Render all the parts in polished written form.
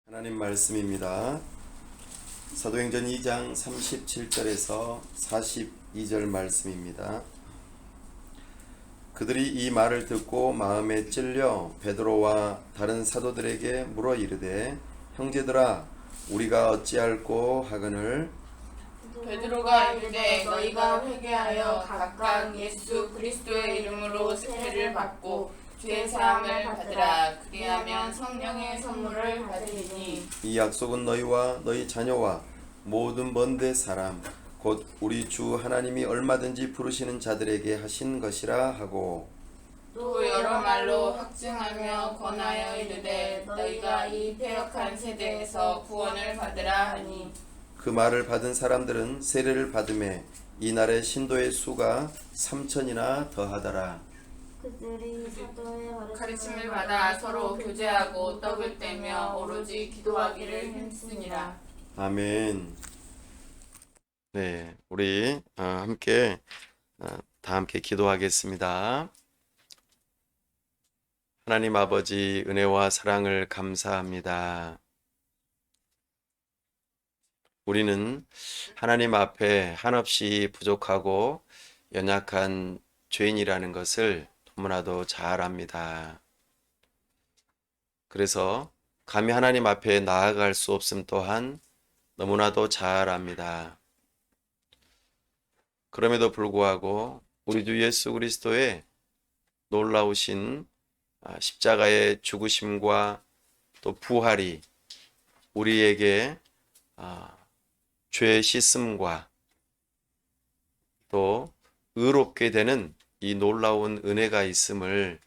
하나님 말씀입니다. 사도행전 2장 37절에서 42절 말씀입니다. 그들이 이 말을 듣고 마음에 찔려 베드로와 다른 사도들에게 물어 이르되 형제들아 우리가 어찌할꼬 하거늘 베드로가 이르되 너희가 회개하여 각각 예수 그리스도의 이름으로 세례를 받고 죄 사함을 받으라. 그리하면 성령의 선물을 받으리니 이 약속은 너희와 너희 자녀와 모든 먼데 사람 곧 우리 주 하나님이 얼마든지 부르시는 자들에게 하신 것이라 하고 또 여러 말로 확증하며 권하여 이르되 너희가 이 패역한 세대에서 구원을 받으라 하니 그 말을 받은 사람들은 세례를 받음에 이날의 신도의 수가 3천이나 더하더라. 그들이 사도의 가르침을 받아 서로 교제하고 떡을 떼며 오로지 기도하기를 힘쓰니라. 아멘. 네, 우리 함께 다 함께 기도하겠습니다. 하나님 아버지 은혜와 사랑을 감사합니다. 우리는 하나님 앞에 한없이 부족하고 연약한 죄인이라는 것을 너무나도 잘 압니다. 그래서 감히 하나님 앞에 나아갈 수 없음 또한 너무나도 잘 압니다. 그럼에도 불구하고 우리 주 예수 그리스도의 놀라우신 십자가의 죽으심과 또 부활이 우리에게 죄 씻음과 또 의롭게 되는 이 놀라운 은혜가 있음을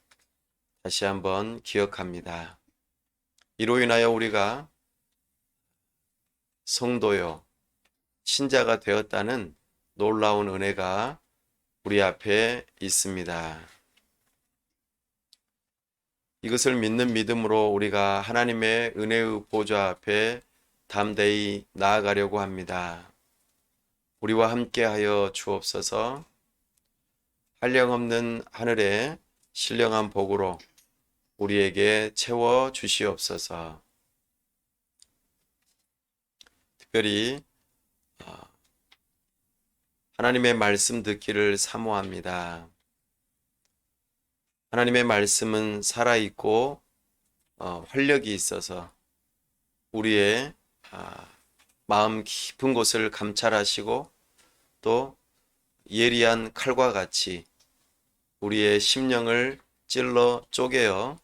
다시 한번 기억합니다. 이로 인하여 우리가 성도요, 신자가 되었다는 놀라운 은혜가 우리 앞에 있습니다. 이것을 믿는 믿음으로 우리가 하나님의 은혜의 보좌 앞에 담대히 나아가려고 합니다. 우리와 함께하여 주옵소서. 한량없는 하늘의 신령한 복으로 우리에게 채워 주시옵소서. 특별히 하나님의 말씀 듣기를 사모합니다. 하나님의 말씀은 살아있고 활력이 있어서 우리의 마음 깊은 곳을 감찰하시고 또 예리한 칼과 같이 우리의 심령을 찔러 쪼개어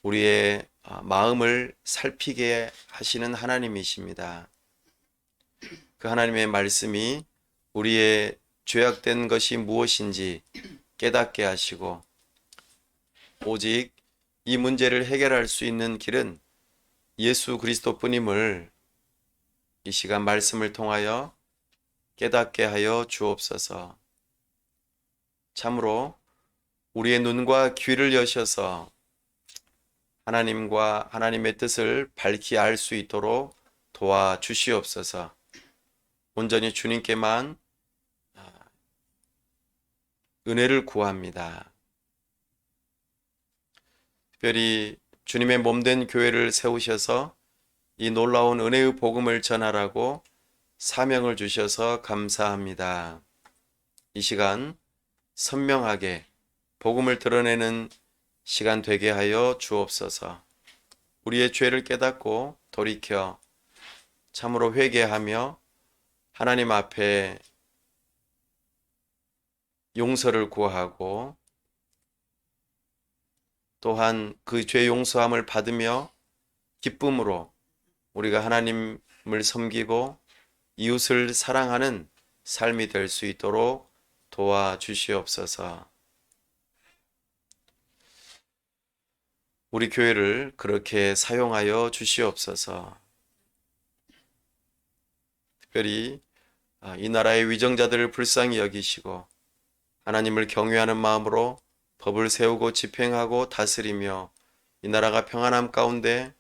우리의 마음을 살피게 하시는 하나님이십니다. 그 하나님의 말씀이 우리의 죄악된 것이 무엇인지 깨닫게 하시고 오직 이 문제를 해결할 수 있는 길은 예수 그리스도뿐임을 이 시간 말씀을 통하여 깨닫게 하여 주옵소서. 참으로 우리의 눈과 귀를 여셔서 하나님과 하나님의 뜻을 밝히 알 수 있도록 도와주시옵소서. 온전히 주님께만 은혜를 구합니다. 특별히 주님의 몸된 교회를 세우셔서 이 놀라운 은혜의 복음을 전하라고 사명을 주셔서 감사합니다. 이 시간 선명하게 복음을 드러내는 시간 되게 하여 주옵소서. 우리의 죄를 깨닫고 돌이켜 참으로 회개하며 하나님 앞에 용서를 구하고 또한 그 죄 용서함을 받으며 기쁨으로 우리가 하나님을 섬기고 이웃을 사랑하는 삶이 될 수 있도록 도와주시옵소서. 우리 교회를 그렇게 사용하여 주시옵소서. 특별히 이 나라의 위정자들을 불쌍히 여기시고 하나님을 경외하는 마음으로 법을 세우고 집행하고 다스리며 이 나라가 평안함 가운데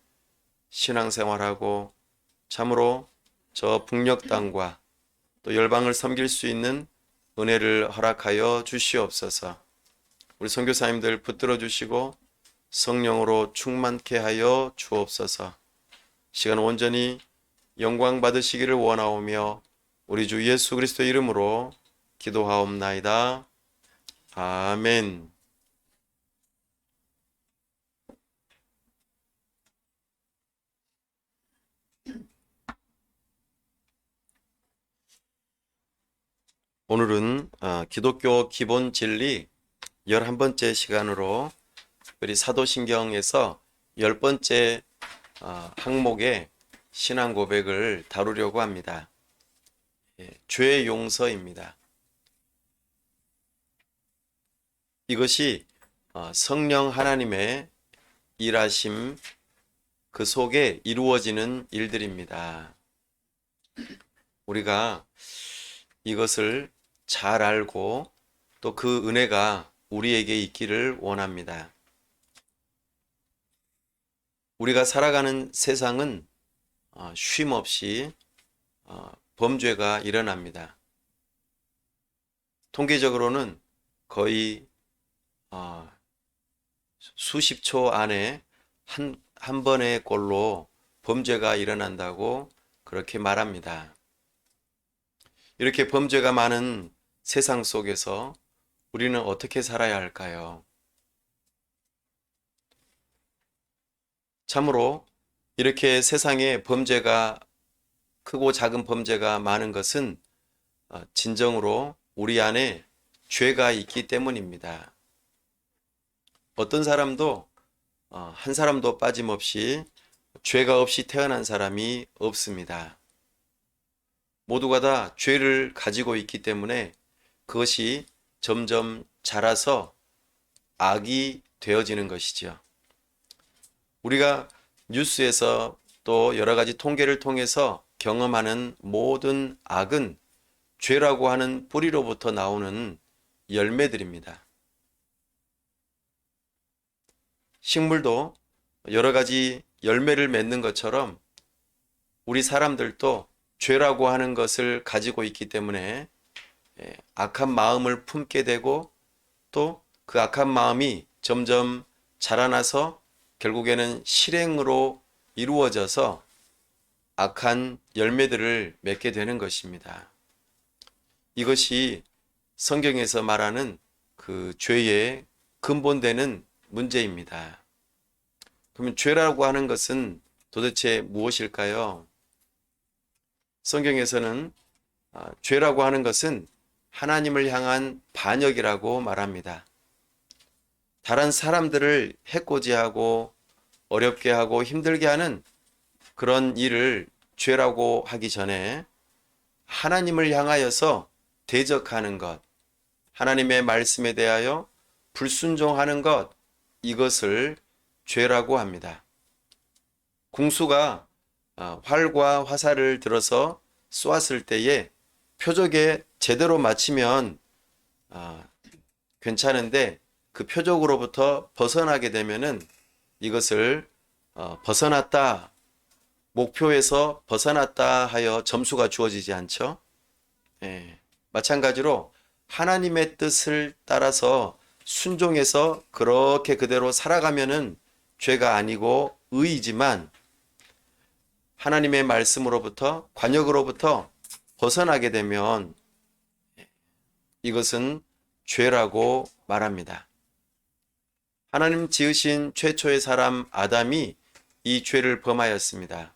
신앙생활하고 참으로 저 북녘 땅과 또 열방을 섬길 수 있는 은혜를 허락하여 주시옵소서. 우리 선교사님들 붙들어 주시고 성령으로 충만케 하여 주옵소서. 시간 온전히 영광 받으시기를 원하오며 우리 주 예수 그리스도의 이름으로 기도하옵나이다. 아멘. 오늘은 기독교 기본 진리 11번째 시간으로 우리 사도신경에서 10번째 항목의 신앙 고백을 다루려고 합니다. 죄 용서입니다. 이것이 성령 하나님의 일하심 그 속에 이루어지는 일들입니다. 우리가 이것을 잘 알고 또 그 은혜가 우리에게 있기를 원합니다. 우리가 살아가는 세상은 쉼 없이 범죄가 일어납니다. 통계적으로는 거의 수십 초 안에 한 번의 꼴로 범죄가 일어난다고 그렇게 말합니다. 이렇게 범죄가 많은 세상 속에서 우리는 어떻게 살아야 할까요? 참으로 이렇게 세상에 범죄가 크고 작은 범죄가 많은 것은 진정으로 우리 안에 죄가 있기 때문입니다. 어떤 사람도 한 사람도 빠짐없이 죄가 없이 태어난 사람이 없습니다. 모두가 다 죄를 가지고 있기 때문에 그것이 점점 자라서 악이 되어지는 것이죠. 우리가 뉴스에서 또 여러 가지 통계를 통해서 경험하는 모든 악은 죄라고 하는 뿌리로부터 나오는 열매들입니다. 식물도 여러 가지 열매를 맺는 것처럼 우리 사람들도 죄라고 하는 것을 가지고 있기 때문에 악한 마음을 품게 되고 또 그 악한 마음이 점점 자라나서 결국에는 실행으로 이루어져서 악한 열매들을 맺게 되는 것입니다. 이것이 성경에서 말하는 그 죄의 근본되는 문제입니다. 그러면 죄라고 하는 것은 도대체 무엇일까요? 성경에서는 죄라고 하는 것은 하나님을 향한 반역이라고 말합니다. 다른 사람들을 해코지하고 어렵게 하고 힘들게 하는 그런 일을 죄라고 하기 전에 하나님을 향하여서 대적하는 것, 하나님의 말씀에 대하여 불순종하는 것, 이것을 죄라고 합니다. 궁수가 활과 화살을 들어서 쏘았을 때에 표적에 제대로 맞추면 괜찮은데 그 표적으로부터 벗어나게 되면은 이것을 벗어났다, 목표에서 벗어났다 하여 점수가 주어지지 않죠. 마찬가지로 하나님의 뜻을 따라서 순종해서 그렇게 그대로 살아가면은 죄가 아니고 의이지만 하나님의 말씀으로부터 관역으로부터 벗어나게 되면 이것은 죄라고 말합니다. 하나님 지으신 최초의 사람 아담이 이 죄를 범하였습니다.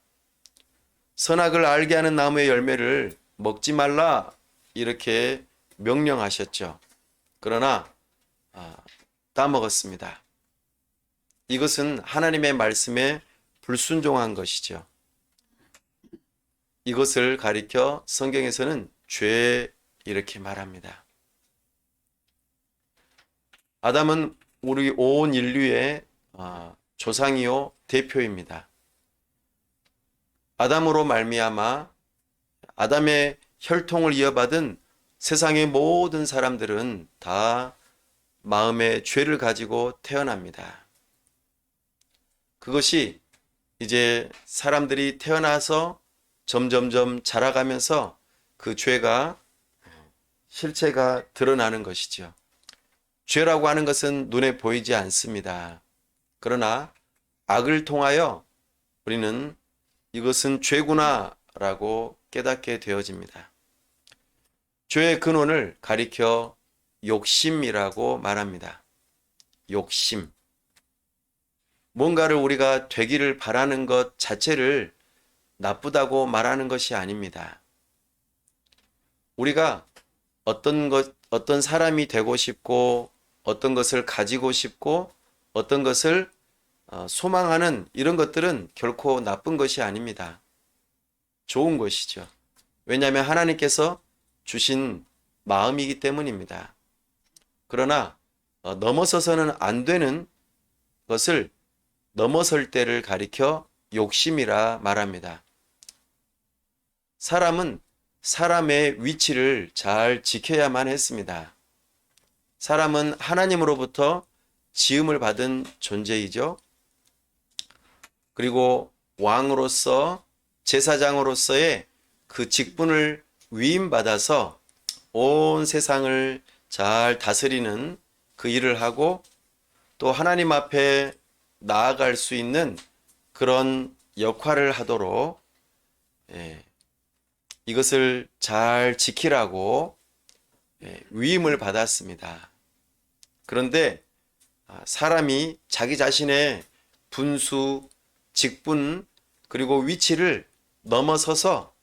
선악을 알게 하는 나무의 열매를 먹지 말라 이렇게 명령하셨죠. 그러나 따먹었습니다. 이것은 하나님의 말씀에 불순종한 것이죠. 이것을 가리켜 성경에서는 죄 이렇게 말합니다. 아담은 우리 온 인류의 조상이요 대표입니다. 아담으로 말미암아 아담의 혈통을 이어받은 세상의 모든 사람들은 다 마음에 죄를 가지고 태어납니다. 그것이 이제 사람들이 태어나서 점점점 자라가면서 그 죄가 실체가 드러나는 것이죠. 죄라고 하는 것은 눈에 보이지 않습니다. 그러나 악을 통하여 우리는 이것은 죄구나라고 깨닫게 되어집니다. 죄의 근원을 가리켜 욕심이라고 말합니다. 욕심. 뭔가를 우리가 되기를 바라는 것 자체를 나쁘다고 말하는 것이 아닙니다. 우리가 어떤 사람이 되고 싶고, 어떤 것을 가지고 싶고, 어떤 것을 소망하는 이런 것들은 결코 나쁜 것이 아닙니다. 좋은 것이죠. 왜냐하면 하나님께서 주신 마음이기 때문입니다. 그러나 넘어서서는 안 되는 것을 넘어설 때를 가리켜 욕심이라 말합니다. 사람은 사람의 위치를 잘 지켜야만 했습니다. 사람은 하나님으로부터 지음을 받은 존재이죠. 그리고 왕으로서 제사장으로서의 그 직분을 위임받아서 온 세상을 잘 다스리는 그 일을 하고 또 하나님 앞에 나아갈 수 있는 그런 역할을 하도록 이것을 잘 지키라고 위임을 받았습니다. 그런데 사람이 자기 자신의 분수, 직분, 그리고 위치를 넘어서서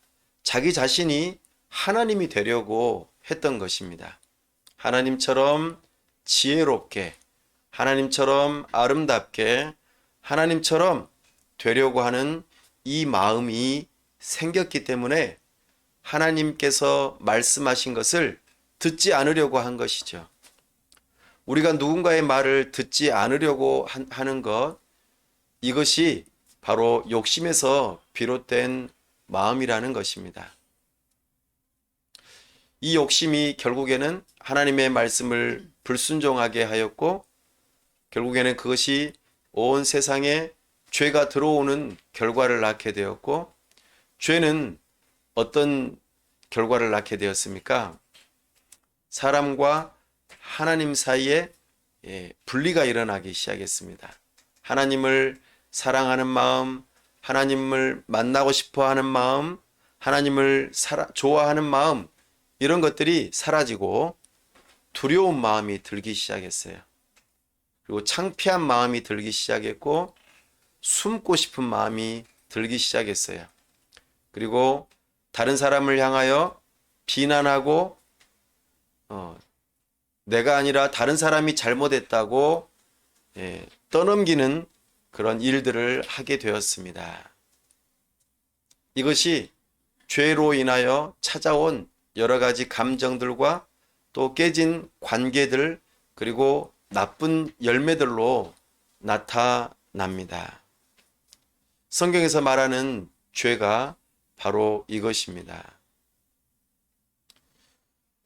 자기 자신이 하나님이 되려고 했던 것입니다. 하나님처럼 지혜롭게, 하나님처럼 아름답게, 하나님처럼 되려고 하는 이 마음이 생겼기 때문에 하나님께서 말씀하신 것을 듣지 않으려고 한 것이죠. 우리가 누군가의 말을 듣지 않으려고 하는 것, 이것이 바로 욕심에서 비롯된 마음이라는 것입니다. 이 욕심이 결국에는 하나님의 말씀을 불순종하게 하였고, 결국에는 그것이 온 세상에 죄가 들어오는 결과를 낳게 되었고, 죄는 어떤 결과를 낳게 되었습니까? 사람과 하나님 사이에 분리가 일어나기 시작했습니다. 하나님을 사랑하는 마음, 하나님을 만나고 싶어 하는 마음, 하나님을 좋아하는 마음, 이런 것들이 사라지고 두려운 마음이 들기 시작했어요. 그리고 창피한 마음이 들기 시작했고 숨고 싶은 마음이 들기 시작했어요. 그리고 다른 사람을 향하여 비난하고 내가 아니라 다른 사람이 잘못했다고 떠넘기는 그런 일들을 하게 되었습니다. 이것이 죄로 인하여 찾아온 여러 가지 감정들과 또 깨진 관계들, 그리고 나쁜 열매들로 나타납니다. 성경에서 말하는 죄가 바로 이것입니다.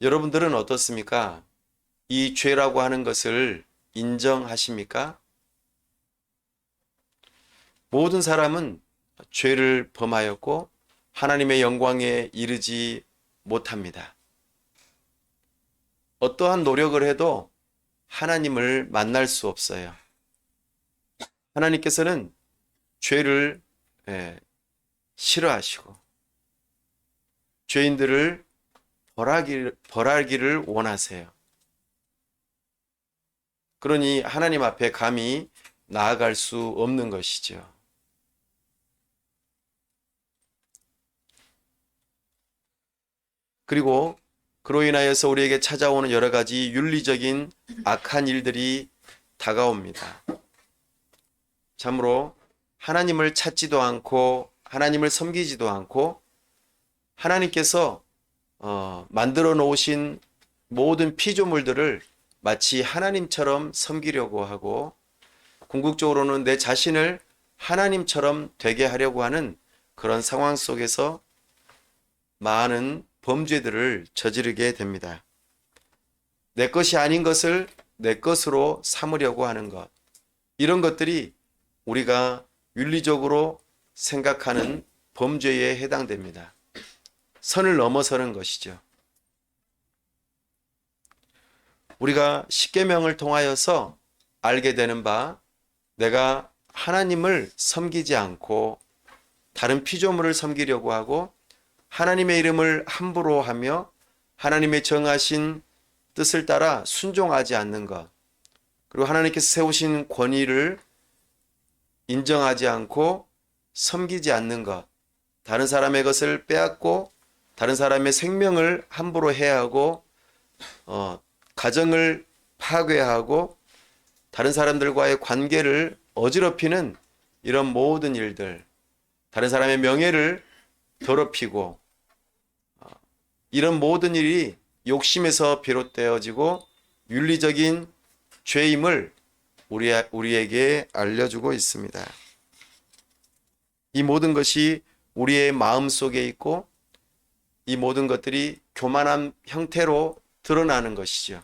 여러분들은 어떻습니까? 이 죄라고 하는 것을 인정하십니까? 모든 사람은 죄를 범하였고 하나님의 영광에 이르지 못합니다. 어떠한 노력을 해도 하나님을 만날 수 없어요. 하나님께서는 죄를 싫어하시고 죄인들을 벌하기를 원하세요. 그러니 하나님 앞에 감히 나아갈 수 없는 것이죠. 그리고 그로 인하여서 우리에게 찾아오는 여러 가지 윤리적인 악한 일들이 다가옵니다. 참으로 하나님을 찾지도 않고 하나님을 섬기지도 않고 하나님께서 만들어 놓으신 모든 피조물들을 마치 하나님처럼 섬기려고 하고 궁극적으로는 내 자신을 하나님처럼 되게 하려고 하는 그런 상황 속에서 많은 범죄들을 저지르게 됩니다. 내 것이 아닌 것을 내 것으로 삼으려고 하는 것, 이런 것들이 우리가 윤리적으로 생각하는 범죄에 해당됩니다. 선을 넘어서는 것이죠. 우리가 십계명을 통하여서 알게 되는 바, 내가 하나님을 섬기지 않고 다른 피조물을 섬기려고 하고 하나님의 이름을 함부로 하며 하나님의 정하신 뜻을 따라 순종하지 않는 것, 그리고 하나님께서 세우신 권위를 인정하지 않고 섬기지 않는 것, 다른 사람의 것을 빼앗고 다른 사람의 생명을 함부로 해하고 가정을 파괴하고 다른 사람들과의 관계를 어지럽히는 이런 모든 일들, 다른 사람의 명예를 더럽히고 이런 모든 일이 욕심에서 비롯되어지고 윤리적인 죄임을 우리에게 알려주고 있습니다. 이 모든 것이 우리의 마음 속에 있고 이 모든 것들이 교만한 형태로 드러나는 것이죠.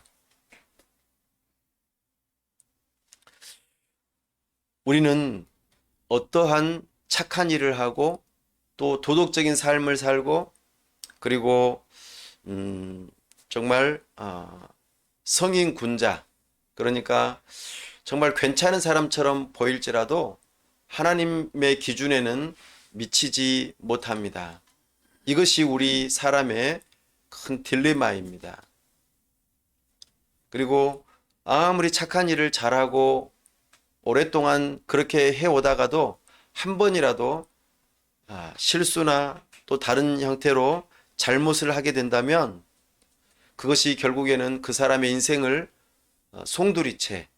우리는 어떠한 착한 일을 하고 또 도덕적인 삶을 살고 그리고 정말 성인 군자, 그러니까 정말 괜찮은 사람처럼 보일지라도 하나님의 기준에는 미치지 못합니다. 이것이 우리 사람의 큰 딜레마입니다. 그리고 아무리 착한 일을 잘하고 오랫동안 그렇게 해오다가도 한 번이라도 실수나 또 다른 형태로 잘못을 하게 된다면 그것이 결국에는 그 사람의 인생을 송두리째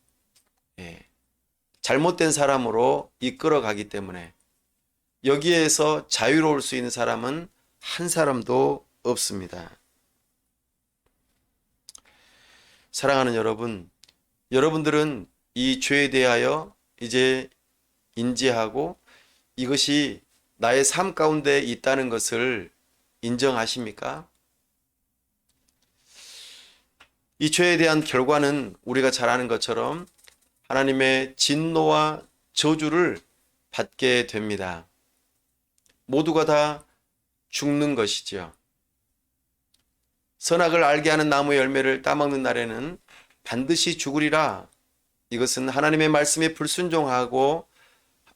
잘못된 사람으로 이끌어가기 때문에 여기에서 자유로울 수 있는 사람은 한 사람도 없습니다. 사랑하는 여러분, 여러분들은 이 죄에 대하여 이제 인지하고 이것이 나의 삶 가운데 있다는 것을 인정하십니까? 이 죄에 대한 결과는 우리가 잘 아는 것처럼 하나님의 진노와 저주를 받게 됩니다. 모두가 다 죽는 것이지요. 선악을 알게 하는 나무 열매를 따먹는 날에는 반드시 죽으리라. 이것은 하나님의 말씀에 불순종하고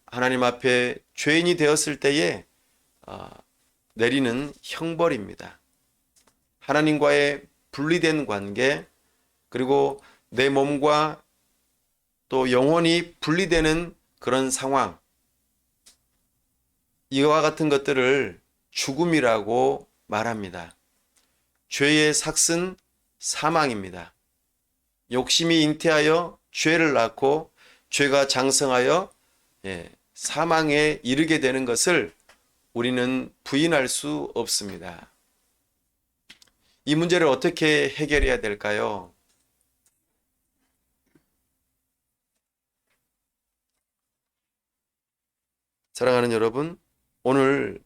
하나님 앞에 죄인이 되었을 때에 내리는 형벌입니다. 하나님과의 분리된 관계, 그리고 내 몸과 또 영혼이 분리되는 그런 상황, 이와 같은 것들을 죽음이라고 말합니다. 죄의 삭은 사망입니다. 욕심이 잉태하여 죄를 낳고 죄가 장성하여 사망에 이르게 되는 것을 우리는 부인할 수 없습니다. 이 문제를 어떻게 해결해야 될까요? 사랑하는 여러분, 오늘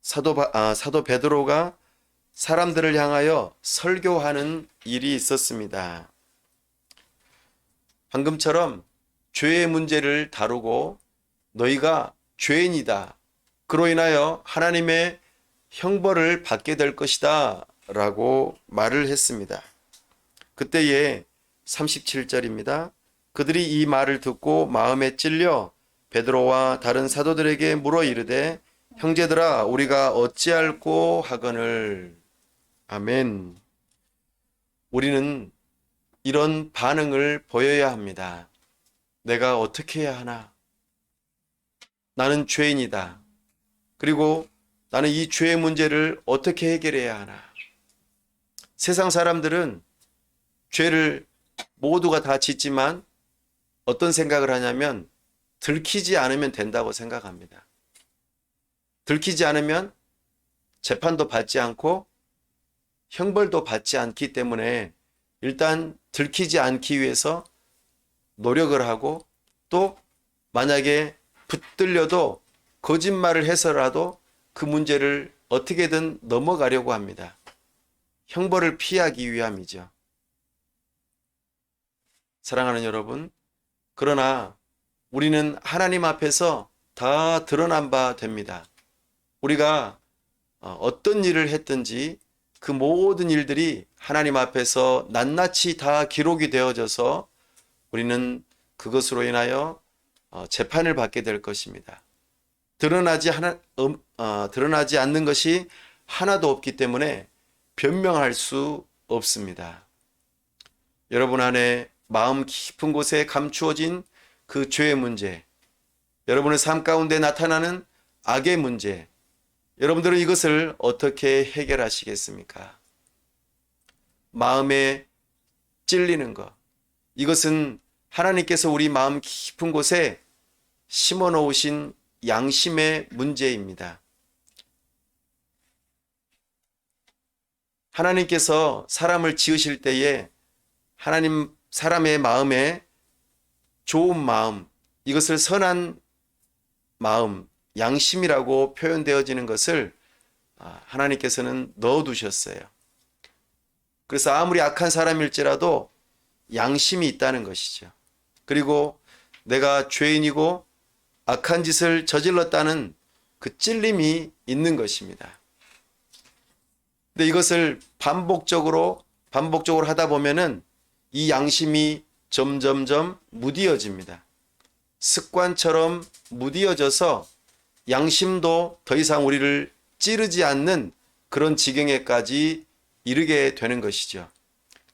사도 베드로가 사람들을 향하여 설교하는 일이 있었습니다. 방금처럼 죄의 문제를 다루고 너희가 죄인이다, 그로 인하여 하나님의 형벌을 받게 될 것이다 라고 말을 했습니다. 그때에 37절입니다. 그들이 이 말을 듣고 마음에 찔려 베드로와 다른 사도들에게 물어 이르되 형제들아 우리가 어찌할꼬 하거늘. 아멘. 우리는 이런 반응을 보여야 합니다. 내가 어떻게 해야 하나? 나는 죄인이다. 그리고 나는 이 죄의 문제를 어떻게 해결해야 하나? 세상 사람들은 죄를 모두가 다 짓지만 어떤 생각을 하냐면 들키지 않으면 된다고 생각합니다. 들키지 않으면 재판도 받지 않고 형벌도 받지 않기 때문에 일단 들키지 않기 위해서 노력을 하고 또 만약에 붙들려도 거짓말을 해서라도 그 문제를 어떻게든 넘어가려고 합니다. 형벌을 피하기 위함이죠. 사랑하는 여러분, 그러나 우리는 하나님 앞에서 다 드러난 바 됩니다. 우리가 어떤 일을 했든지 그 모든 일들이 하나님 앞에서 낱낱이 다 기록이 되어져서 우리는 그것으로 인하여 재판을 받게 될 것입니다. 드러나지 않는 것이 하나도 없기 때문에 변명할 수 없습니다. 여러분 안에 마음 깊은 곳에 감추어진 그 죄의 문제, 여러분의 삶 가운데 나타나는 악의 문제, 여러분들은 이것을 어떻게 해결하시겠습니까? 마음에 찔리는 것, 이것은 하나님께서 우리 마음 깊은 곳에 심어 놓으신 양심의 문제입니다. 하나님께서 사람을 지으실 때에 사람의 마음에 좋은 마음, 이것을 선한 마음, 양심이라고 표현되어지는 것을 하나님께서는 넣어두셨어요. 그래서 아무리 악한 사람일지라도 양심이 있다는 것이죠. 그리고 내가 죄인이고 악한 짓을 저질렀다는 그 찔림이 있는 것입니다. 근데 이것을 반복적으로 하다 보면은 이 양심이 점점점 무디어집니다. 습관처럼 무디어져서 양심도 더 이상 우리를 찌르지 않는 그런 지경에까지 이르게 되는 것이죠.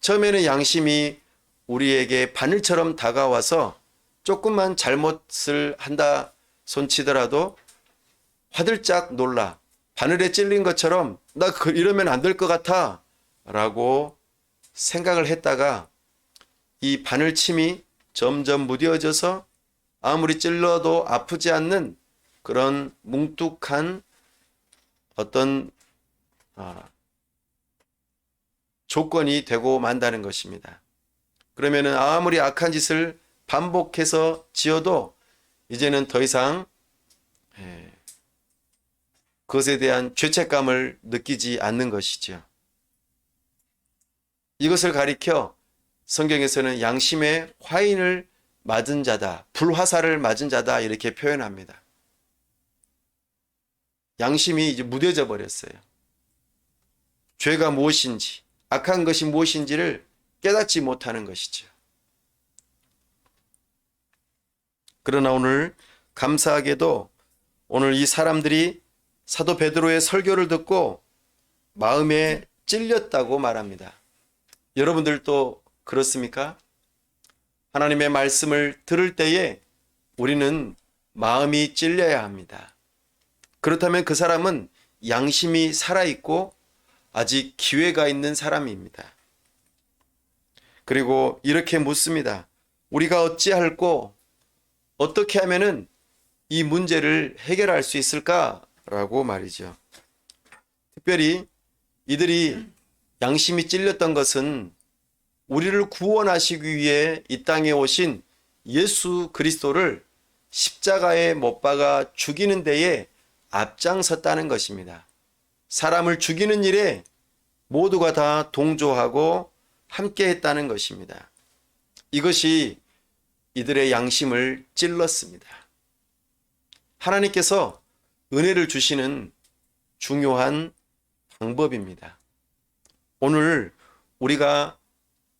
처음에는 양심이 우리에게 바늘처럼 다가와서 조금만 잘못을 한다 손치더라도 화들짝 놀라 바늘에 찔린 것처럼 나 이러면 안 될 것 같아 라고 생각을 했다가 이 바늘침이 점점 무뎌져서 아무리 찔러도 아프지 않는 그런 뭉툭한 어떤 조건이 되고 만다는 것입니다. 그러면은 아무리 악한 짓을 반복해서 지어도 이제는 더 이상 그것에 대한 죄책감을 느끼지 않는 것이죠. 이것을 가리켜 성경에서는 양심의 화인을 맞은 자다, 불화살을 맞은 자다 이렇게 표현합니다. 양심이 이제 무뎌져 버렸어요. 죄가 무엇인지, 악한 것이 무엇인지를 깨닫지 못하는 것이죠. 그러나 오늘 감사하게도 오늘 이 사람들이 사도 베드로의 설교를 듣고 마음에 찔렸다고 말합니다. 여러분들도 그렇습니까? 하나님의 말씀을 들을 때에 우리는 마음이 찔려야 합니다. 그렇다면 그 사람은 양심이 살아있고 아직 기회가 있는 사람입니다. 그리고 이렇게 묻습니다. 우리가 어찌할꼬 어떻게 하면은 이 문제를 해결할 수 있을까라고 말이죠. 특별히 이들이 양심이 찔렸던 것은 우리를 구원하시기 위해 이 땅에 오신 예수 그리스도를 십자가에 못 박아 죽이는 데에 앞장섰다는 것입니다. 사람을 죽이는 일에 모두가 다 동조하고 함께 했다는 것입니다. 이것이 이들의 양심을 찔렀습니다. 하나님께서 은혜를 주시는 중요한 방법입니다. 오늘 우리가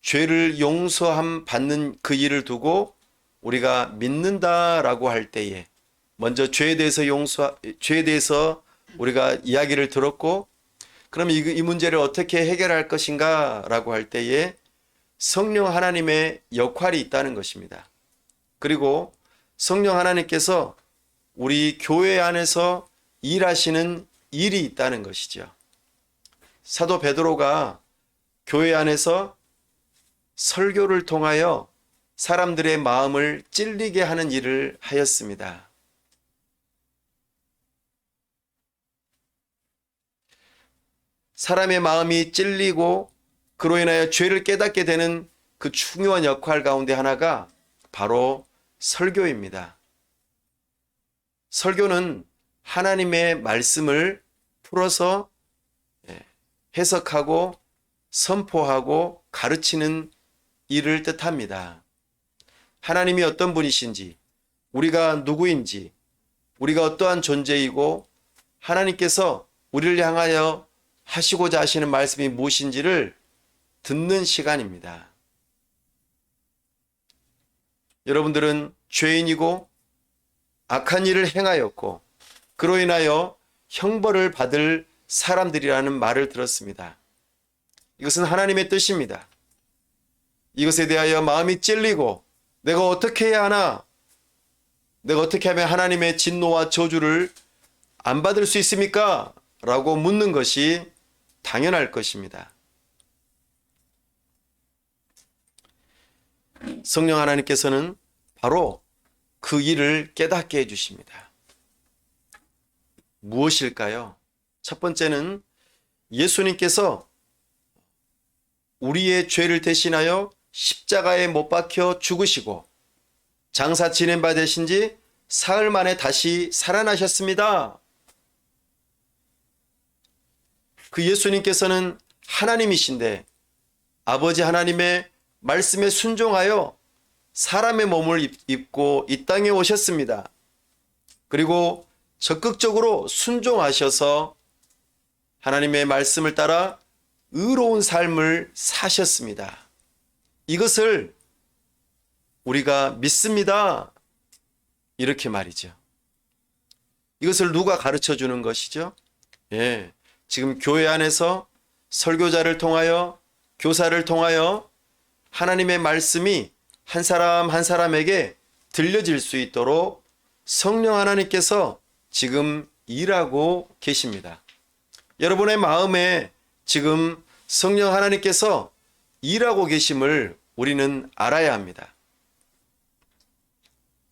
죄를 용서함 받는 그 일을 두고 우리가 믿는다라고 할 때에 먼저 죄에 대해서 우리가 이야기를 들었고 그럼 이 문제를 어떻게 해결할 것인가 라고 할 때에 성령 하나님의 역할이 있다는 것입니다. 그리고 성령 하나님께서 우리 교회 안에서 일하시는 일이 있다는 것이죠. 사도 베드로가 교회 안에서 설교를 통하여 사람들의 마음을 찔리게 하는 일을 하였습니다. 사람의 마음이 찔리고 그로 인하여 죄를 깨닫게 되는 그 중요한 역할 가운데 하나가 바로 설교입니다. 설교는 하나님의 말씀을 풀어서 해석하고 선포하고 가르치는 일을 뜻합니다. 하나님이 어떤 분이신지, 우리가 누구인지, 우리가 어떠한 존재이고 하나님께서 우리를 향하여 하시고자 하시는 말씀이 무엇인지를 듣는 시간입니다. 여러분들은 죄인이고 악한 일을 행하였고 그로 인하여 형벌을 받을 사람들이라는 말을 들었습니다. 이것은 하나님의 뜻입니다. 이것에 대하여 마음이 찔리고 내가 어떻게 해야 하나? 내가 어떻게 하면 하나님의 진노와 저주를 안 받을 수 있습니까? 라고 묻는 것이 당연할 것입니다. 성령 하나님께서는 바로 그 일을 깨닫게 해주십니다. 무엇일까요? 첫 번째는 예수님께서 우리의 죄를 대신하여 십자가에 못 박혀 죽으시고 장사 지낸 바 되신 지 사흘 만에 다시 살아나셨습니다. 그 예수님께서는 하나님이신데 아버지 하나님의 말씀에 순종하여 사람의 몸을 입고 이 땅에 오셨습니다. 그리고 적극적으로 순종하셔서 하나님의 말씀을 따라 의로운 삶을 사셨습니다. 이것을 우리가 믿습니다. 이렇게 말이죠. 이것을 누가 가르쳐 주는 것이죠? 예, 지금 교회 안에서 설교자를 통하여 교사를 통하여 하나님의 말씀이 한 사람 한 사람에게 들려질 수 있도록 성령 하나님께서 지금 일하고 계십니다. 여러분의 마음에 지금 성령 하나님께서 일하고 계심을 우리는 알아야 합니다.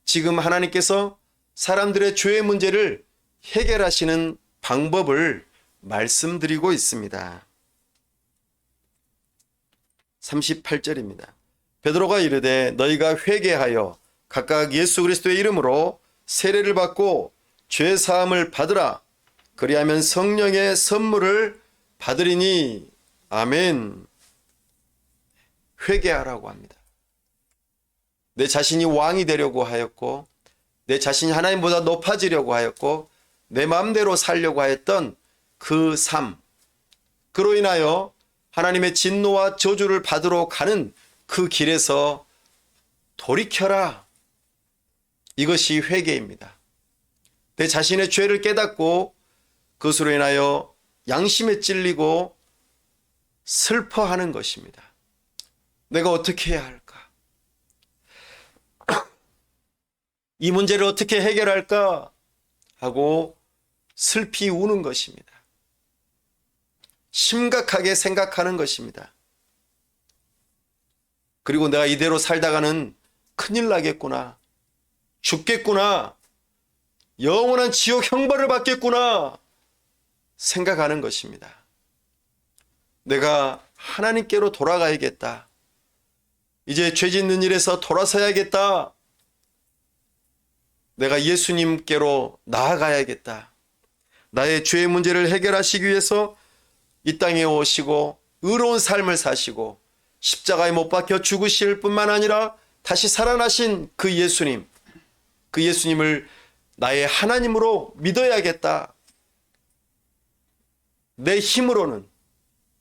지금 하나님께서 사람들의 죄의 문제를 해결하시는 방법을 말씀드리고 있습니다. 38절입니다. 베드로가 이르되 너희가 회개하여 각각 예수 그리스도의 이름으로 세례를 받고 죄 사함을 받으라. 그리하면 성령의 선물을 받으리니. 아멘. 회개하라고 합니다. 내 자신이 왕이 되려고 하였고 내 자신이 하나님보다 높아지려고 하였고 내 마음대로 살려고 하였던 그 삶, 그로 인하여 하나님의 진노와 저주를 받으러 가는 그 길에서 돌이켜라. 이것이 회개입니다. 내 자신의 죄를 깨닫고 그것으로 인하여 양심에 찔리고 슬퍼하는 것입니다. 내가 어떻게 해야 할까? 이 문제를 어떻게 해결할까? 하고 슬피 우는 것입니다. 심각하게 생각하는 것입니다. 그리고 내가 이대로 살다가는 큰일 나겠구나. 죽겠구나. 영원한 지옥 형벌을 받겠구나. 생각하는 것입니다. 내가 하나님께로 돌아가야겠다. 이제 죄 짓는 일에서 돌아서야겠다. 내가 예수님께로 나아가야겠다. 나의 죄의 문제를 해결하시기 위해서 이 땅에 오시고 의로운 삶을 사시고 십자가에 못 박혀 죽으실 뿐만 아니라 다시 살아나신 그 예수님, 그 예수님을 나의 하나님으로 믿어야겠다. 내 힘으로는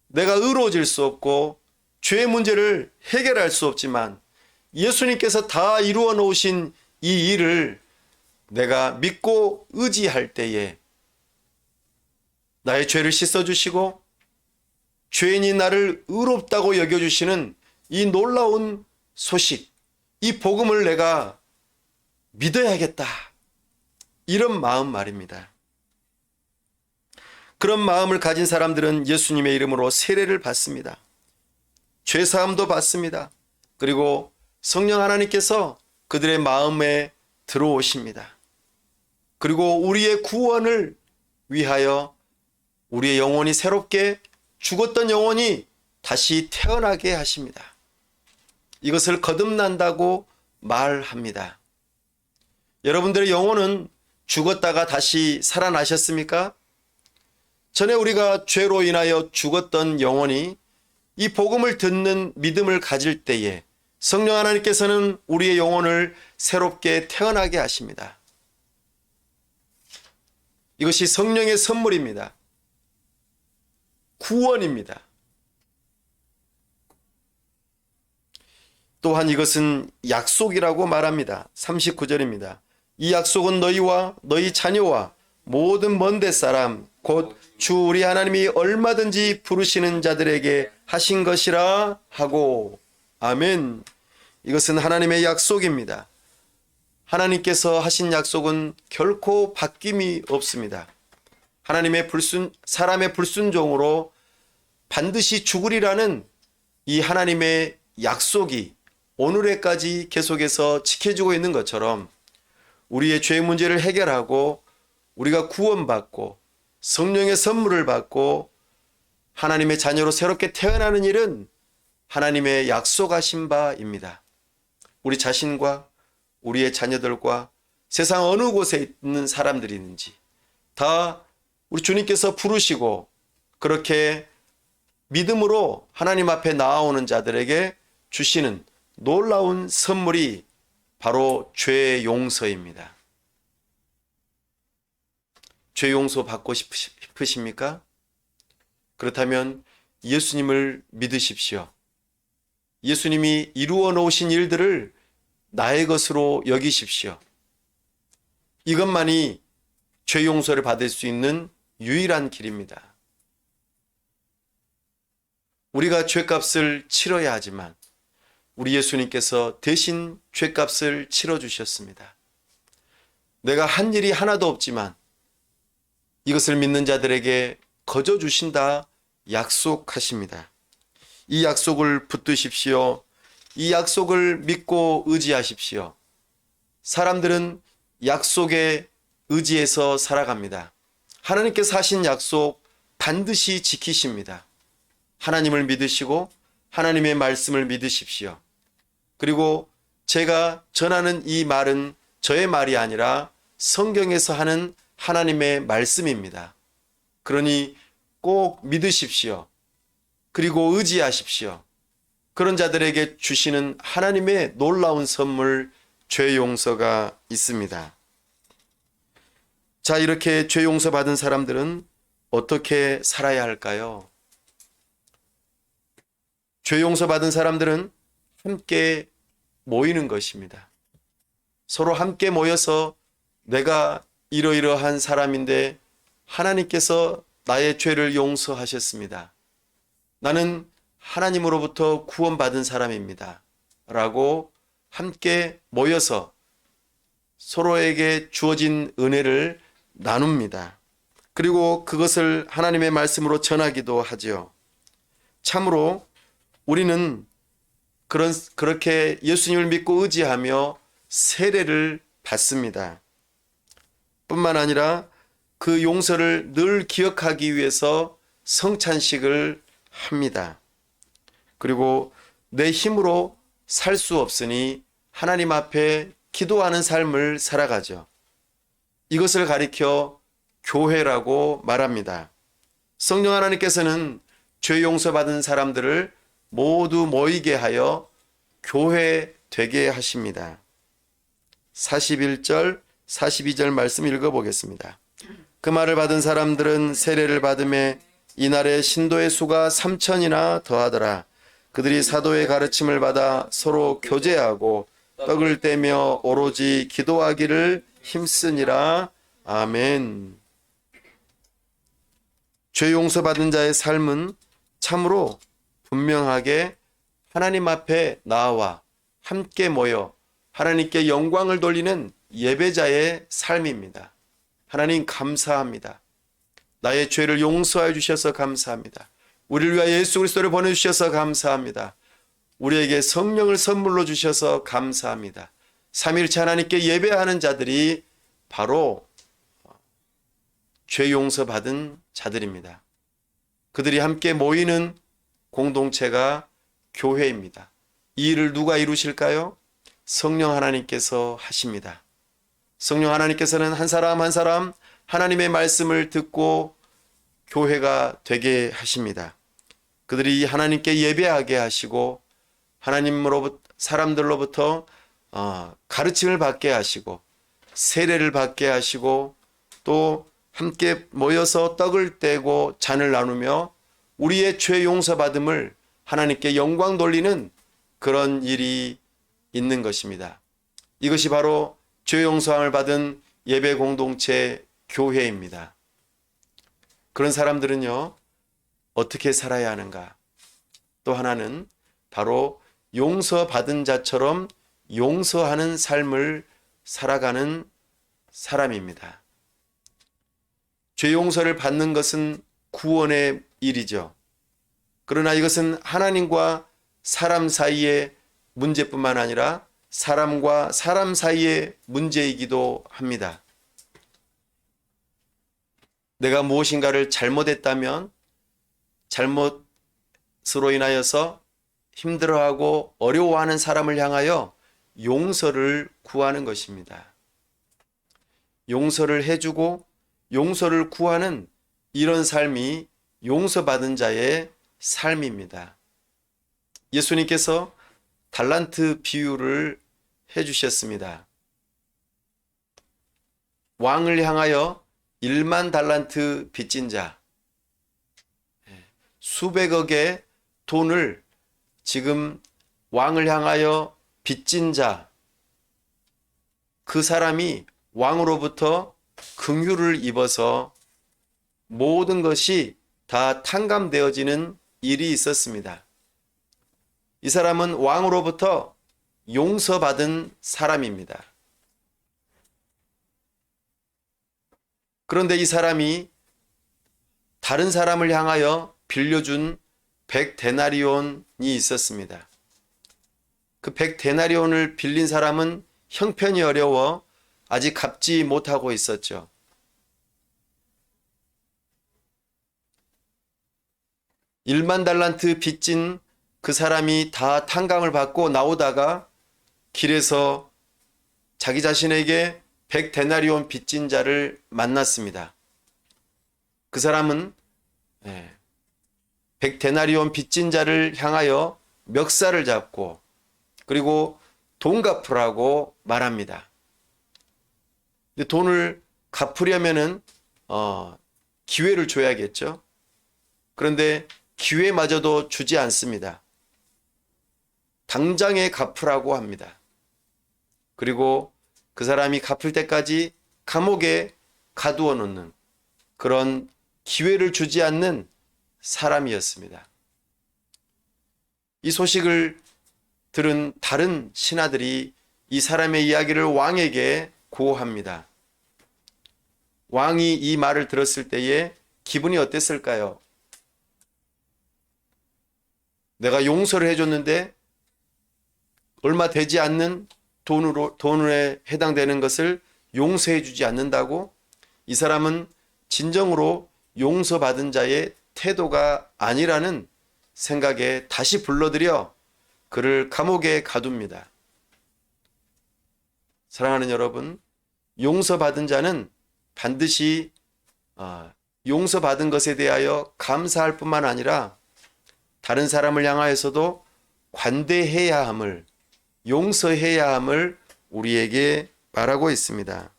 내가 의로워질 수 없고 죄의 문제를 해결할 수 없지만 예수님께서 다 이루어 놓으신 이 일을 내가 믿고 의지할 때에 나의 죄를 씻어주시고 죄인이 나를 의롭다고 여겨주시는 이 놀라운 소식, 이 복음을 내가 믿어야겠다. 이런 마음 말입니다. 그런 마음을 가진 사람들은 예수님의 이름으로 세례를 받습니다. 죄사함도 받습니다. 그리고 성령 하나님께서 그들의 마음에 들어오십니다. 그리고 우리의 구원을 위하여 우리의 영혼이 새롭게 죽었던 영혼이 다시 태어나게 하십니다. 이것을 거듭난다고 말합니다. 여러분들의 영혼은 죽었다가 다시 살아나셨습니까? 전에 우리가 죄로 인하여 죽었던 영혼이 이 복음을 듣는 믿음을 가질 때에 성령 하나님께서는 우리의 영혼을 새롭게 태어나게 하십니다. 이것이 성령의 선물입니다. 구원입니다. 또한 이것은 약속이라고 말합니다. 39절입니다. 이 약속은 너희와 너희 자녀와 모든 먼데 사람 곧 주 우리 하나님이 얼마든지 부르시는 자들에게 하신 것이라 하고. 아멘. 이것은 하나님의 약속입니다. 하나님께서 하신 약속은 결코 바뀜이 없습니다. 사람의 불순종으로 반드시 죽으리라는 이 하나님의 약속이 오늘에까지 계속해서 지켜지고 있는 것처럼 우리의 죄 문제를 해결하고 우리가 구원받고 성령의 선물을 받고 하나님의 자녀로 새롭게 태어나는 일은 하나님의 약속하신 바입니다. 우리 자신과 우리의 자녀들과 세상 어느 곳에 있는 사람들이든지 다 우리 주님께서 부르시고 그렇게 믿음으로 하나님 앞에 나아오는 자들에게 주시는 놀라운 선물이 바로 죄 용서입니다. 죄 용서 받고 싶으십니까? 그렇다면 예수님을 믿으십시오. 예수님이 이루어 놓으신 일들을 나의 것으로 여기십시오. 이것만이 죄 용서를 받을 수 있는 유일한 길입니다. 우리가 죄값을 치러야 하지만 우리 예수님께서 대신 죄값을 치러주셨습니다. 내가 한 일이 하나도 없지만 이것을 믿는 자들에게 거저 주신다 약속하십니다. 이 약속을 붙드십시오. 이 약속을 믿고 의지하십시오. 사람들은 약속에 의지해서 살아갑니다. 하나님께서 하신 약속 반드시 지키십니다. 하나님을 믿으시고 하나님의 말씀을 믿으십시오. 그리고 제가 전하는 이 말은 저의 말이 아니라 성경에서 하는 하나님의 말씀입니다. 그러니 꼭 믿으십시오. 그리고 의지하십시오. 그런 자들에게 주시는 하나님의 놀라운 선물, 죄 용서가 있습니다. 자, 이렇게 죄 용서 받은 사람들은 어떻게 살아야 할까요? 죄 용서 받은 사람들은 함께 모이는 것입니다. 서로 함께 모여서 내가 이러이러한 사람인데 하나님께서 나의 죄를 용서하셨습니다. 나는 하나님으로부터 구원받은 사람입니다. 라고 함께 모여서 서로에게 주어진 은혜를 나눕니다. 그리고 그것을 하나님의 말씀으로 전하기도 하지요. 참으로 우리는 그렇게 예수님을 믿고 의지하며 세례를 받습니다. 뿐만 아니라 그 용서를 늘 기억하기 위해서 성찬식을 합니다. 그리고 내 힘으로 살 수 없으니 하나님 앞에 기도하는 삶을 살아가죠. 이것을 가리켜 교회라고 말합니다. 성령 하나님께서는 죄 용서받은 사람들을 모두 모이게 하여 교회 되게 하십니다. 41절, 42절 말씀 읽어보겠습니다. 그 말을 받은 사람들은 세례를 받음에 이날에 신도의 수가 3,000이나 더하더라. 그들이 사도의 가르침을 받아 서로 교제하고 떡을 떼며 오로지 기도하기를 힘쓰니라. 아멘. 죄 용서받은 자의 삶은 참으로 분명하게 하나님 앞에 나와 함께 모여 하나님께 영광을 돌리는 예배자의 삶입니다. 하나님 감사합니다. 나의 죄를 용서해 주셔서 감사합니다. 우리를 위하여 예수 그리스도를 보내주셔서 감사합니다. 우리에게 성령을 선물로 주셔서 감사합니다. 삼위일체 하나님께 예배하는 자들이 바로 죄 용서받은 자들입니다. 그들이 함께 모이는 공동체가 교회입니다. 이 일을 누가 이루실까요? 성령 하나님께서 하십니다. 성령 하나님께서는 한 사람 한 사람 하나님의 말씀을 듣고 교회가 되게 하십니다. 그들이 하나님께 예배하게 하시고 하나님으로부터 사람들로부터 가르침을 받게 하시고 세례를 받게 하시고 또 함께 모여서 떡을 떼고 잔을 나누며 우리의 죄 용서받음을 하나님께 영광 돌리는 그런 일이 있는 것입니다. 이것이 바로 죄 용서함을 받은 예배 공동체 교회입니다. 그런 사람들은요, 어떻게 살아야 하는가? 또 하나는 바로 용서받은 자처럼 용서하는 삶을 살아가는 사람입니다. 죄 용서를 받는 것은 구원의 일이죠. 그러나 이것은 하나님과 사람 사이의 문제뿐만 아니라 사람과 사람 사이의 문제이기도 합니다. 내가 무엇인가를 잘못했다면 잘못으로 인하여서 힘들어하고 어려워하는 사람을 향하여 용서를 구하는 것입니다. 용서를 해주고 용서를 구하는 이런 삶이 용서받은 자의 삶입니다. 예수님께서 달란트 비유를 해주셨습니다. 왕을 향하여 1만 달란트 빚진 자, 수백억의 돈을 지금 왕을 향하여 빚진 자, 그 사람이 왕으로부터 긍휼을 입어서 모든 것이 다 탕감되어지는 일이 있었습니다. 이 사람은 왕으로부터 용서받은 사람입니다. 그런데 이 사람이 다른 사람을 향하여 빌려준 100데나리온이 있었습니다. 그 100데나리온을 빌린 사람은 형편이 어려워 아직 갚지 못하고 있었죠. (1만 달란트) 빚진 그 사람이 다 탕감을 받고 나오다가 길에서 자기 자신에게 100데나리온 빚진 자를 만났습니다. 그 사람은 100데나리온 빚진 자를 향하여 멱살을 잡고 그리고 돈 갚으라고 말합니다. 근데 돈을 갚으려면은 기회를 줘야겠죠. 그런데 기회마저도 주지 않습니다. 당장에 갚으라고 합니다. 그리고 그 사람이 갚을 때까지 감옥에 가두어 놓는 그런 기회를 주지 않는 사람이었습니다. 이 소식을 들은 다른 신하들이 이 사람의 이야기를 왕에게 고합니다. 왕이 이 말을 들었을 때에 기분이 어땠을까요? 내가 용서를 해줬는데 얼마 되지 않는 돈에 해당되는 것을 용서해 주지 않는다고? 이 사람은 진정으로 용서받은 자의 태도가 아니라는 생각에 다시 불러들여 그를 감옥에 가둡니다. 사랑하는 여러분, 용서받은 자는 반드시 용서받은 것에 대하여 감사할 뿐만 아니라 다른 사람을 향하여서도 관대해야 함을, 용서해야 함을 우리에게 말하고 있습니다.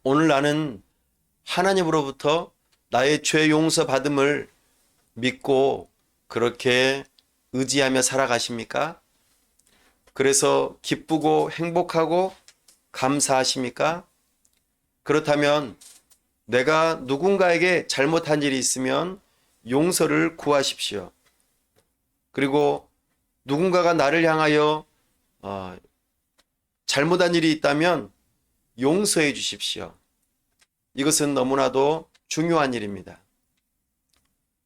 오늘 나는 하나님으로부터 나의 죄 용서받음을 믿고 그렇게 의지하며 살아가십니까? 그래서 기쁘고 행복하고 감사하십니까? 그렇다면 내가 누군가에게 잘못한 일이 있으면 용서를 구하십시오. 그리고 누군가가 나를 향하여 잘못한 일이 있다면 용서해 주십시오. 이것은 너무나도 중요한 일입니다.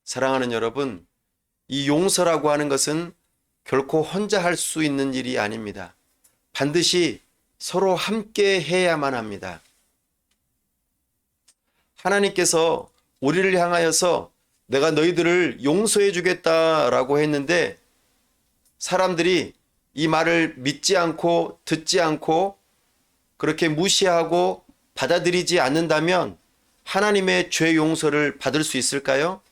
사랑하는 여러분, 이 용서라고 하는 것은 결코 혼자 할 수 있는 일이 아닙니다. 반드시 서로 함께 해야만 합니다. 하나님께서 우리를 향하여서 내가 너희들을 용서해 주겠다라고 했는데 사람들이 이 말을 믿지 않고 듣지 않고 그렇게 무시하고 받아들이지 않는다면 하나님의 죄 용서를 받을 수 있을까요?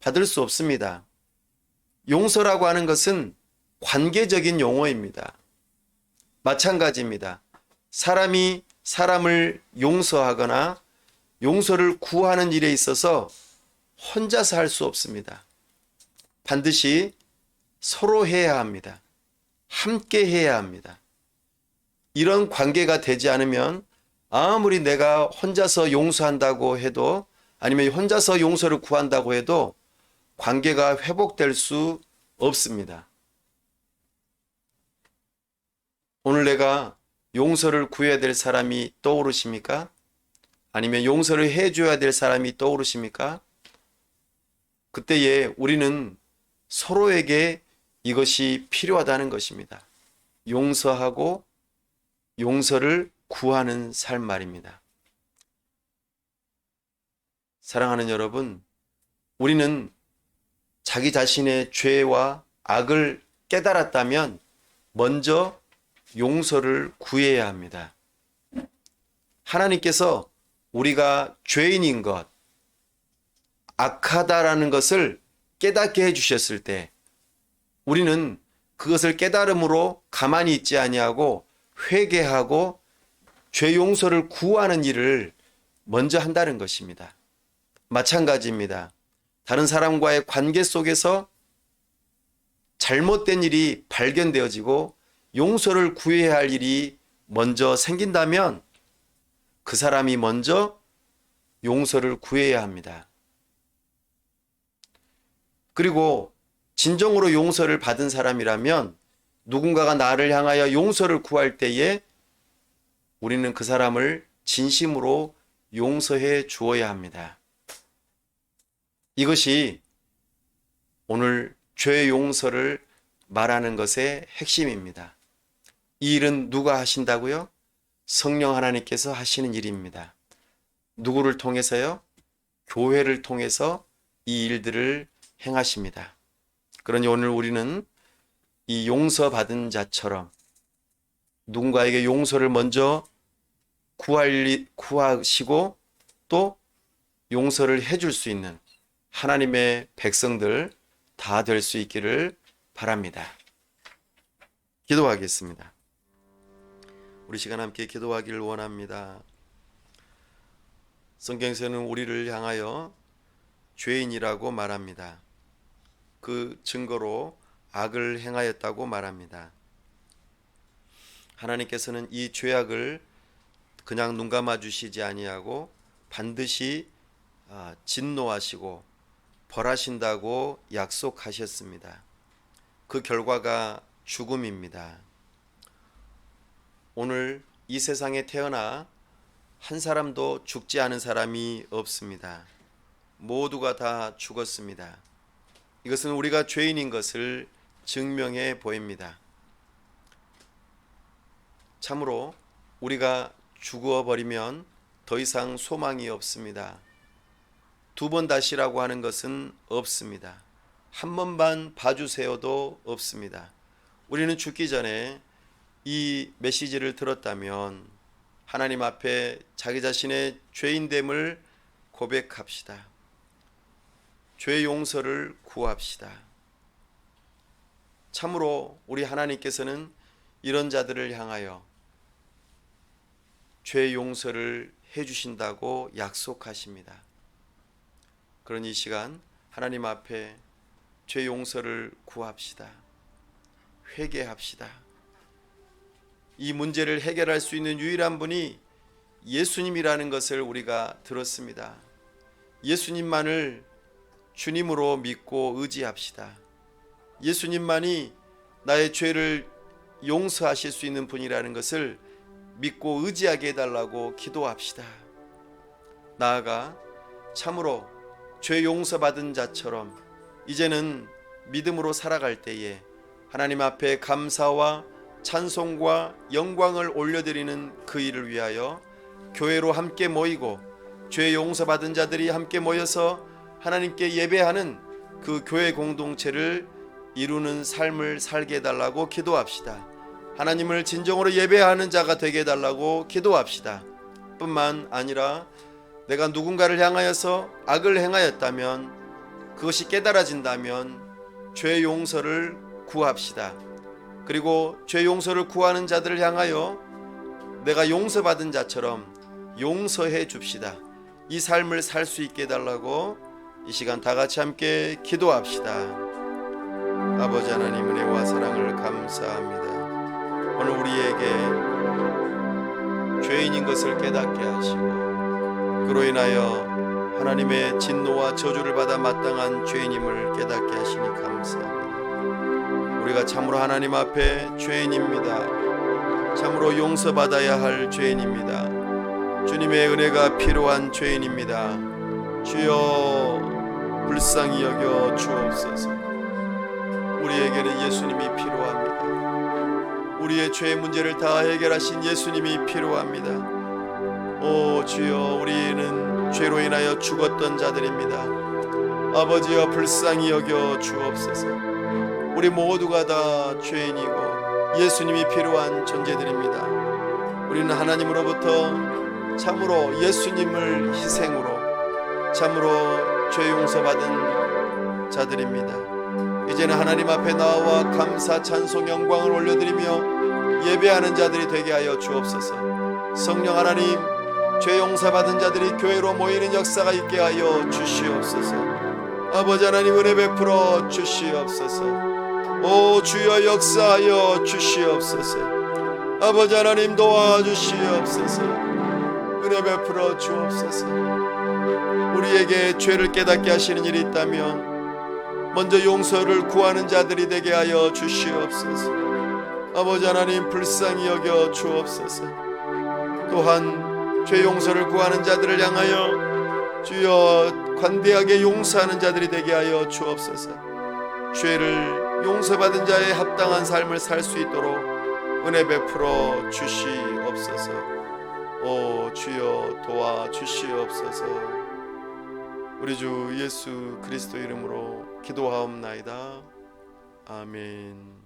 받을 수 없습니다. 용서라고 하는 것은 관계적인 용어입니다. 마찬가지입니다. 사람이 사람을 용서하거나 용서를 구하는 일에 있어서 혼자서 할 수 없습니다. 반드시 서로 해야 합니다. 함께 해야 합니다. 이런 관계가 되지 않으면 아무리 내가 혼자서 용서한다고 해도 아니면 혼자서 용서를 구한다고 해도 관계가 회복될 수 없습니다. 오늘 내가 용서를 구해야 될 사람이 떠오르십니까? 아니면 용서를 해줘야 될 사람이 떠오르십니까? 그때에 우리는 서로에게 이것이 필요하다는 것입니다. 용서하고 용서를 구하는 삶 말입니다. 사랑하는 여러분, 우리는 자기 자신의 죄와 악을 깨달았다면 먼저 용서를 구해야 합니다. 하나님께서 우리가 죄인인 것, 악하다라는 것을 깨닫게 해주셨을 때 우리는 그것을 깨달음으로 가만히 있지 아니하고 회개하고 죄 용서를 구하는 일을 먼저 한다는 것입니다. 마찬가지입니다. 다른 사람과의 관계 속에서 잘못된 일이 발견되어지고 용서를 구해야 할 일이 먼저 생긴다면 그 사람이 먼저 용서를 구해야 합니다. 그리고 진정으로 용서를 받은 사람이라면 누군가가 나를 향하여 용서를 구할 때에 우리는 그 사람을 진심으로 용서해 주어야 합니다. 이것이 오늘 죄 용서를 말하는 것의 핵심입니다. 이 일은 누가 하신다고요? 성령 하나님께서 하시는 일입니다. 누구를 통해서요? 교회를 통해서 이 일들을 행하십니다. 그러니 오늘 우리는 이 용서받은 자처럼 누군가에게 용서를 먼저 구하시고 또 용서를 해줄 수 있는 하나님의 백성들 다 될 수 있기를 바랍니다. 기도하겠습니다. 우리 시간 함께 기도하기를 원합니다. 성경에서는 우리를 향하여 죄인이라고 말합니다. 그 증거로 악을 행하였다고 말합니다. 하나님께서는 이 죄악을 그냥 눈 감아 주시지 아니하고 반드시 진노하시고 벌하신다고 약속하셨습니다. 그 결과가 죽음입니다. 오늘 이 세상에 태어나 한 사람도 죽지 않은 사람이 없습니다. 모두가 다 죽었습니다. 이것은 우리가 죄인인 것을 증명해 보입니다. 참으로 우리가 죽어버리면 더 이상 소망이 없습니다. 두 번 다시라고 하는 것은 없습니다. 한 번만 봐주세요도 없습니다. 우리는 죽기 전에 이 메시지를 들었다면 하나님 앞에 자기 자신의 죄인됨을 고백합시다. 죄 용서를 구합시다. 참으로 우리 하나님께서는 이런 자들을 향하여 죄 용서를 해주신다고 약속하십니다. 그러니 이 시간 하나님 앞에 죄 용서를 구합시다. 회개합시다. 이 문제를 해결할 수 있는 유일한 분이 예수님이라는 것을 우리가 들었습니다. 예수님만을 주님으로 믿고 의지합시다. 예수님만이 나의 죄를 용서하실 수 있는 분이라는 것을 믿고 의지하게 해달라고 기도합시다. 나아가 참으로 죄 용서받은 자처럼 이제는 믿음으로 살아갈 때에 하나님 앞에 감사와 찬송과 영광을 올려드리는 그 일을 위하여 교회로 함께 모이고 죄 용서받은 자들이 함께 모여서 하나님께 예배하는 그 교회 공동체를 이루는 삶을 살게 해달라고 기도합시다. 하나님을 진정으로 예배하는 자가 되게 해달라고 기도합시다. 뿐만 아니라 내가 누군가를 향하여서 악을 행하였다면 그것이 깨달아진다면 죄 용서를 구합시다. 그리고 죄 용서를 구하는 자들을 향하여 내가 용서받은 자처럼 용서해 줍시다. 이 삶을 살 수 있게 해달라고 이 시간 다 같이 함께 기도합시다. 아버지 하나님 은혜와 사랑을 감사합니다. 오늘 우리에게 죄인인 것을 깨닫게 하시고 그로 인하여 하나님의 진노와 저주를 받아 마땅한 죄인임을 깨닫게 하시니 감사합니다. 우리가 참으로 하나님 앞에 죄인입니다. 참으로 용서받아야 할 죄인입니다. 주님의 은혜가 필요한 죄인입니다. 주여 불쌍히 여겨 주옵소서. 우리에게는 예수님이 필요합니다. 우리의 죄의 문제를 다 해결하신 예수님이 필요합니다. 오 주여, 우리는 죄로 인하여 죽었던 자들입니다. 아버지여 불쌍히 여겨 주옵소서. 우리 모두가 다 죄인이고 예수님이 필요한 존재들입니다. 우리는 하나님으로부터 참으로 예수님을 희생으로 참으로 죄 용서받은 자들입니다. 이제는 하나님 앞에 나와 감사 찬송 영광을 올려드리며 예배하는 자들이 되게 하여 주옵소서. 성령 하나님, 죄 용서받은 자들이 교회로 모이는 역사가 있게 하여 주시옵소서. 아버지 하나님, 은혜 베풀어 주시옵소서. 오 주여, 역사하여 주시옵소서. 아버지 하나님, 도와주시옵소서. 은혜 베풀어 주옵소서. 우리에게 죄를 깨닫게 하시는 일이 있다면 먼저 용서를 구하는 자들이 되게 하여 주시옵소서. 아버지 하나님, 불쌍히 여겨 주옵소서. 또한 죄 용서를 구하는 자들을 향하여 주여 관대하게 용서하는 자들이 되게 하여 주옵소서. 죄를 용서받은 자의 합당한 삶을 살 수 있도록 은혜 베풀어 주시옵소서. 오 주여, 도와주시옵소서. 우리 주 예수 그리스도 이름으로 기도하옵나이다. 아멘.